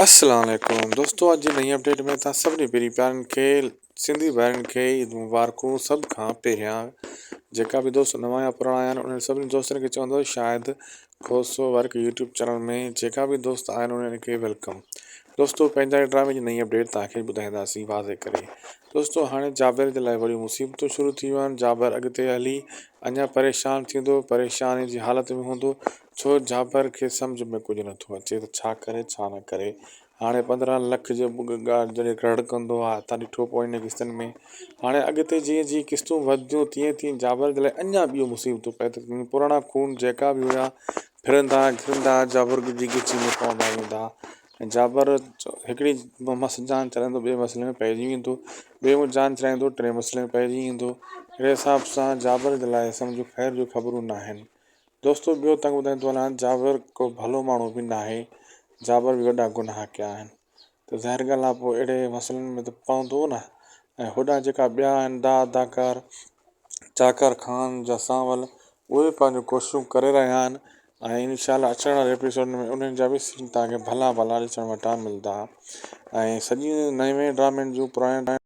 अस्सलाम वालेकुम दोस्तों, अॼु नई अपडेट में तव्हां सभिनी पहिरीं प्यारनि खे सिंधी भाइरनि खे ईद मुबारकूं। सभ खां पहिरियां जेका बि दोस्त नवां या पुराणा आहिनि उन्हनि सभिनी दोस्तनि खे चवंदो शायदि खोसो वर्क यूट्यूब चैनल में जेका बि दोस्त आहिनि उन्हनि खे वेलकम। दोस्तों, पंहिंजा ड्रामे जी नई अपडेट तव्हांखे ॿुधाईंदासीं वाज़े करे। दोस्तों, हाणे जाबिर जे लाइ वॾियूं मुसीबतूं शुरू थी वियूं आहिनि। जाबिर अॻिते हली अञा परेशान थींदो, परेशानी जी हालत में हूंदो, छो जाबिर खे सम्झ में कुझु नथो अचे त छा करे छा न करे। हाणे 15 लख जो जॾहिं रड़ कंदो आहे, तव्हां ॾिठो पोइ किस्तनि में। हाणे अॻिते जीअं जीअं किस्तूं वधंदियूं तीअं तीअं जाबिर जे लाइ अञा ॿियूं मुसीबतूं पैदा थींदियूं। पुराणा खून जेका बि हुया फिरंदा घिरंदा जाबिर जी गिची में पवंदा वेंदा। ऐं जाबिर हिकिड़ी जान चलाईंदो, ॿिए मसइले में पइजी वेंदो, ॿिए जान चलाईंदो, टे मसइले में पइजी वेंदो। अहिड़े हिसाब सां जाबिर जे लाइ सम्झो ख़ैर जूं ख़बरूं न आहिनि। दोस्तों, ॿियो तव्हांखे ॿुधाईंदो वञा, जाबिर को भलो माण्हू बि न आहे। जाबिर बि वॾा गुनाह कया आहिनि, त ज़ाहिर ॻाल्हि आहे पोइ अहिड़े मसइलनि में त पवंदो न। ऐं होॾां जेका ॿिया आहिनि अदाकार जाकिर ख़ान जा सांवल, उहे पंहिंजो कोशिशूं करे रहिया आहिनि। ऐं इनशाला अचण वारे एपिसोड में उन्हनि जा बि सीन तव्हांखे भला भला ॾिसण वटां मिलंदा। ऐं सॼी नएं ड्रामनि जूं पुराणे